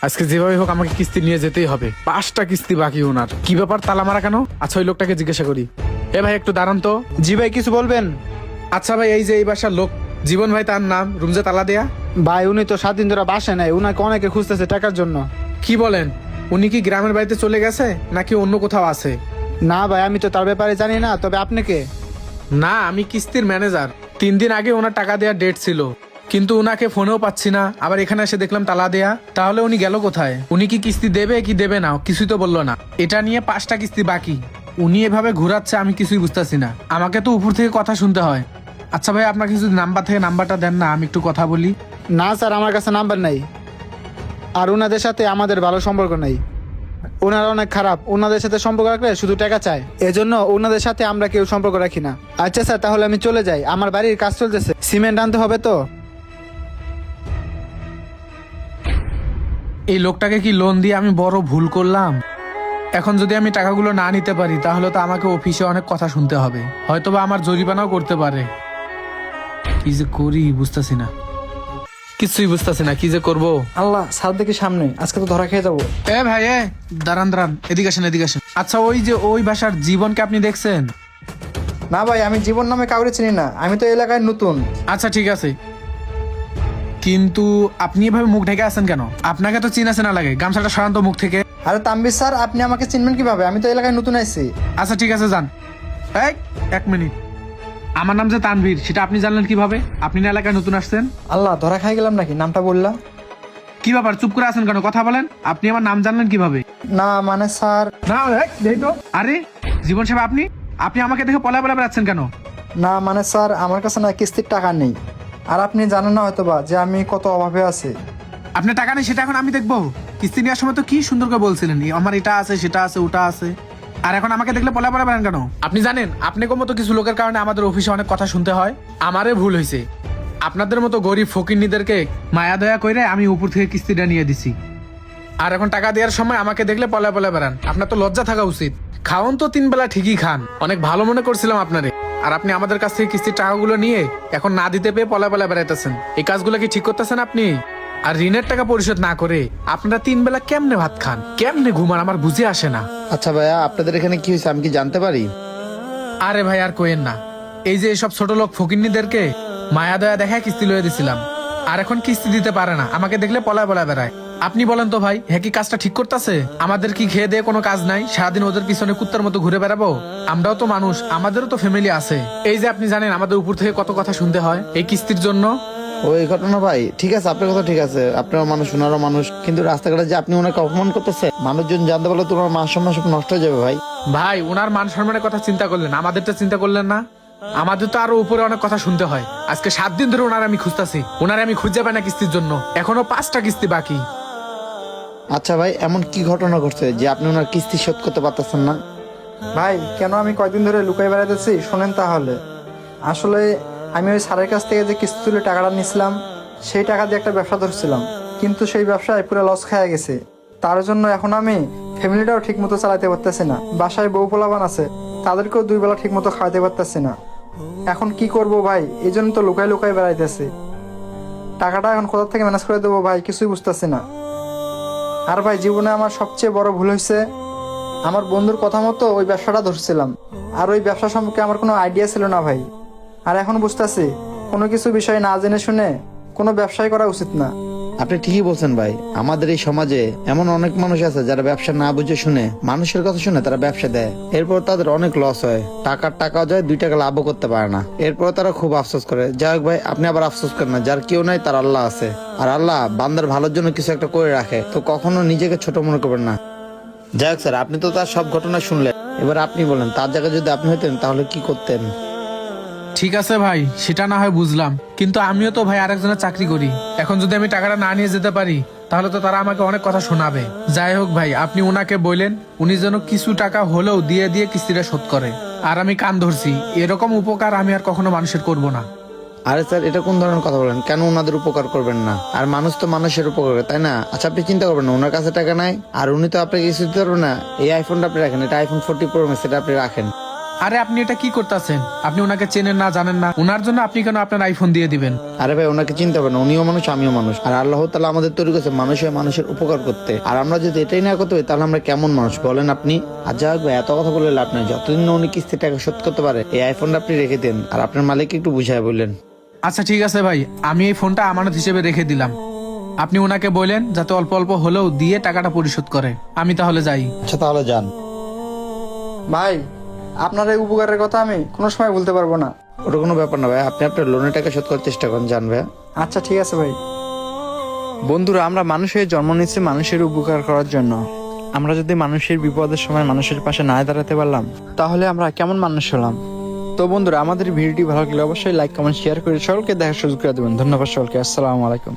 আজকে যেভাবে হোক আমাকে কিস্তি নিয়ে যেতেই হবে। 5টা কিস্তি বাকি ওনার। কি ব্যাপার, তালা মারা কেন? আচ্ছা, ওই লোকটাকে জিজ্ঞাসা করি। এ ভাই, একটু দাঁড়ান তো। জি ভাই, কিছু বলবেন? আচ্ছা ভাই, এই যে এই বাসার লোক জীবন ভাই, তার নাম, রুমজে তালা দেয়া। ভাই উনি তো 7 দিন ধরে বাসে নাই, উনাকে অনেকে খুঁজতেছে টাকার জন্য। কি বলেন? উনি কি গ্রামের বাড়িতে চলে গেছে নাকি অন্য কোথাও আছে? না ভাই, আমি তো তার ব্যাপারে জানি না, তবে আপনি কে? না, আমি কিস্তির ম্যানেজার। 3 দিন আগে ওনার টাকা দেওয়ার ডেট ছিল, কিন্তু উনাকে ফোনেও পাচ্ছি না। আবার এখানে এসে দেখলাম তালা দেয়া। তাহলে উনি গেল কোথায়? উনি কি কিস্তি দেবে কি দেবে না কিছুই তো বললো না। এটা নিয়ে 5টা কিস্তি বাকি। উনি এভাবে ঘোরাচ্ছে, আমি কিছুই বুঝতেছি না। আমাকে তো উপর থেকে কথা শুনতে হয়। আচ্ছা ভাই, আপনার কিছু নাম্বার থেকে নাম্বারটা দেন না, আমি একটু কথা বলি। না স্যার, আমার কাছে নাম্বার নাই। আর ওনাদের সাথে আমাদের ভালো সম্পর্ক নাই। ওনারা অনেক খারাপ, ওনাদের সাথে সম্পর্ক রাখলে শুধু টাকা চায়, এজন্য ওনাদের সাথে আমরা কেউ সম্পর্ক রাখি না। আচ্ছা স্যার, তাহলে আমি চলে যাই, আমার বাড়ির কাজ চলতেছে, সিমেন্ট আনতে হবে তো। এই লোকটাকে কি লোন দিয়ে আমি বড় ভুল করলাম? এখন যদি আমি টাকাগুলো না নিতে পারি তাহলে তো আমাকে অফিসে অনেক কথা শুনতে হবে, হয়তোবা আমার জরিমানাও করতে পারে। কি যে করি বুঝতেছি না, কিছুই বুঝতেছি না কি যে করব। আল্লাহ, স্যার দেখি সামনে, আজকে তো ধরা খেয়ে যাবো। এ ভাই, দাঁড়ান দাঁড়ান, এদিকে আসেন এদিকে আসেন। আচ্ছা, ওই যে ওই বাসার জীবনকে আপনি দেখছেন? না ভাই, আমি জীবন নামে কাউরে চিনি না, আমি তো এলাকায় নতুন। আচ্ছা ঠিক আছে, কিন্তু আপনি এভাবে মুখ ঢেকে আছেন কেন? আপনাকে তো চিনা চেনা লাগে, গামছাটা সরান তো মুখ থেকে। আরে তাম্বির স্যার, আপনি আমাকে চিনবেন কিভাবে? আমি তো এলাকায় নতুন আইছি। আচ্ছা ঠিক আছে, যান। এই, 1 মিনিট। আমার নাম যে তানভীর, সেটা আপনি জানলেন কিভাবে? আপনি না এলাকায় নতুন আসছেন? আল্লাহ, ধরা খাই গেলাম নাকি? নামটা বললা? কি ব্যাপার, চুপ করে আছেন কেন? কথা বলেন। আপনি আমার নাম জানলেন কিভাবে? না মানে স্যার। না, এই তো। আরে জীবন সাহেব, আপনি আপনি আমাকে দেখে পলা পলা বেড়াচ্ছেন কেন? না মানে স্যার, আমার কাছে না কিস্তির টাকা নেই। আর আপনি জানেন না হয়তোবা যে আমি কত অভাবে আছি। আপনার টাকা নেই সেটা এখন আমি দেখবো? কিস্তি নেওয়ার সময় তো কি সুন্দর করে বলছিলেন, আমার এটা আছে সেটা আছে ওটা আছে, আর এখন আমাকে দেখলে পলা পলা বেড়ান কেন? আপনি জানেন, আপনাকে মতো কিছু লোকের কারণে আমাদের অফিসে অনেক কথা শুনতে হয়। আমারে ভুল হয়েছে। আপনাদের মতো গরিব ফকিন্নিদেরকে মায়া দয়া করে আমি উপর থেকে কিস্তিটা নিয়ে দিছি, আর এখন টাকা দেওয়ার সময় আমাকে দেখলে পলা পলা বেড়ান। আপনার তো লজ্জা থাকা উচিত। খাওন তো 3 বেলা ঠিকই খান, অনেক ভালো মনে করছিলাম আপনারে, আর আপনি আমাদের কাছ থেকে কিস্তির টাকাগুলো নিয়ে এখন না দিতে পেয়ে পলা পলা বেড়াইতেছেন। এই কাজগুলো কি ঠিক করতেছেন আপনি? আর ঋণের টাকা পরিশোধ না করে আপনারা 3 বেলা কেমনে ভাত খান, কেমনে ঘুমান, আমার বুঝে আসে না। আচ্ছা ভাইয়া, আপনাদের এখানে কি হয়েছে আমি কি জানতে পারি? আরে ভাই আর কোয়েন না, এই যে এসব ছোট লোক ফকিন্নিদেরকে মায়া দয়া দেখায় কিস্তি লয়ে দিছিলাম, আর এখন কিস্তি দিতে পারে না, আমাকে দেখলে পলায় পলায় বেড়ায়। আপনি বলেন তো ভাই, হ্যাঁ কি কাজটা ঠিক করতেছে? আমাদের কি খেয়ে দিয়ে কোনো কাজ নাই? সারাদিন ওদের পিছনে কুত্তার মতো ঘুরে বেড়াবো? আমরাও তো মানুষ, আমাদেরও তো ফ্যামিলি আছে। এই যে আপনি জানেন আমাদের উপর থেকে কত কথা শুনতে হয় এই কিস্তির জন্য। ওই ঘটনা ভাই, ঠিক আছে, আপনার কথা ঠিক আছে, আপনারও মানুষ ওনারও মানুষ, কিন্তু রাস্তাঘাটে যে আপনি ওনাকে অপমান করতেছে, মানুষজন জানতে পারলে তো ওনার মান সম্মান সব নষ্ট হয়ে যাবে ভাই। ভাই, ওনার মান সম্মানের কথা চিন্তা করলেন, আমাদেরটা চিন্তা করলেন না? আমাদের তো আরো উপরে অনেক কথা শুনতে হয়। আজকে 7 দিন ধরে ওনার আমি খুঁজতেছি, ওনারে আমি খুঁজে পাই না কিস্তির জন্য। এখনো 5টা কিস্তি বাকি। আচ্ছা ভাই, এমন কি ঘটনা ঘটছে যে আপনি ওনার কিস্তি শোধ করতে পারতেছেন না? ভাই, কেন আমি কয়দিন ধরে লুকাই বেড়াইতেছি শোনেন তাহলে। আসলে আমি ওই স্যারের কাছ থেকে যে কিস্তি তুলে টাকাটা নিয়েছিলাম, সেই টাকা দিয়ে একটা ব্যবসা ধরছিলাম, কিন্তু সেই ব্যবসায় পুরো লস খেয়ে গেছে। তার জন্য এখন আমি ফ্যামিলিটাও ঠিক মতো চালাতে পারতেছি না। বাসায় বউ পোলাপান আছে, তাদেরকেও 2 বেলা ঠিক মতো খাওয়াতে পারতেছি না। এখন কি করব ভাই? এই জন্য তো লুকাই লুকাই বেড়াইতেছি। টাকাটা এখন কোথা থেকে ম্যানেজ করে দেবো ভাই, কিছুই বুঝতেছি না। আর ভাই, জীবনে আমার সবচেয়ে বড় ভুল হয়েছে, আমার বন্ধুর কথা মতো ওই ব্যবসাটা ধরছিলাম, আর ওই ব্যবসা সম্পর্কে আমার কোনো আইডিয়া ছিল না ভাই। আর এখন বুঝতেছি কোনো কিছু বিষয় না জেনে শুনে কোনো ব্যবসায় করা উচিত না। আপনি ঠিকই বলছেন ভাই, আমাদের এই সমাজে এমন অনেক মানুষ আছে যারা ব্যবসা না বুঝে শুনে, মানুষের কথা শুনে তারা ব্যবসা দেয়, এরপর তাদের অনেক লস হয়, টাকাও যায়, 2 টাকা লাভও করতে পারে না, এরপর তারা খুব আফসোস করে। যাই হোক ভাই, আপনি আবার আফসোস করেন না, যার কেউ নাই তার আল্লাহ আছে, আর আল্লাহ বান্দার ভালোর জন্য কিছু একটা করে রাখে, তো কখনো নিজেকে ছোট মনে করবেন না। যাই হোক স্যার, আপনি তো তার সব ঘটনা শুনলেন, এবার আপনি বলেন তার জায়গায় যদি আপনি হইতেন তাহলে কি করতেন? ঠিক আছে ভাই, সেটা না হয় বুঝলাম, কিন্তু আমিও তো ভাই আরেকজনের চাকরি করি। এখন যদি আমি টাকাটা না নিয়ে যেতে পারি তাহলে তো তারা আমাকে অনেক কথা শোনাবে। যাই হোক ভাই, আপনি ওনাকে বললেন উনি যেন কিছু টাকা হলেও দিয়ে দিয়ে কিস্তিটা শোধ করে, আর আমি কান ধরছি, এরকম উপকার আমি আর কখনো মানুষের করব না। আরে স্যার, এটা কোন ধরনের কথা বলেন? কেন ওনাদের উপকার করবেন না? আর মানুষ তো মানুষের উপকার করে, তাই না? আচ্ছা, আপনি চিন্তা করবেন না, ওনার কাছে টাকা নাই, আর উনি তো আপনাকে কিছু দিতে পারবেন না। এই আইফোনটা আপনি রাখেন, এটা iPhone 40 Pro Max, এটা আপনি রাখেন। আরে আপনি এটা কি করতেছেন? আপনি ওনাকে চেনেন না, জানেন না, ওনার জন্য আপনি কেন আপনার আইফোন দিয়ে দিবেন? আরে ভাই, ওনাকে চিনতে হবে না, উনিও মানুষ আমিও মানুষ। আর আল্লাহ তাআলা আমাদের তৈরি করেছে মানুষের মানুষের উপকার করতে। আর আমরা যদি এটাই না করতে পারি তাহলে আমরা কেমন মানুষ বলেন আপনি? আর যাই হোক ভাই, এত কথা বলে লাভ নাই। যতদিন না উনি কিস্তির টাকা শোধ করতে পারে এই আইফোনটা আপনি রেখে দেন, আর আপনার মালিককে একটু বুঝায় বললেন। আচ্ছা ঠিক আছে ভাই, আমি এই ফোনটা আমানত হিসেবে রেখে দিলাম। আপনি ওনাকে বললেন যাতে অল্প অল্প হলেও দিয়ে টাকাটা পরিশোধ করে। আমি তাহলে যাই। আচ্ছা তাহলে যান। ভাই, আপনার এই উপকারের কথা আমি কোনো সময় বলতে পারবো না। ওটা কোনো ব্যাপার না ভাই, আপনি আপনার লোনের টাকা শোধ করার চেষ্টা করেন, জান ভাই। আচ্ছা ঠিক আছে ভাই। বন্ধুরা, আমরা মানুষের জন্ম নিচ্ছি মানুষের উপকার করার জন্য। আমরা যদি মানুষের বিপদের সময় মানুষের পাশে না দাঁড়াতে পারলাম, তাহলে আমরা কেমন মানুষ হলাম? তো বন্ধুরা, আমাদের ভিডিওটি ভালো লাগলে অবশ্যই লাইক কমেন্ট শেয়ার করে সকলকে দেখার সুযোগ করে দেবেন। ধন্যবাদ সকলকে। আসসালামু আলাইকুম।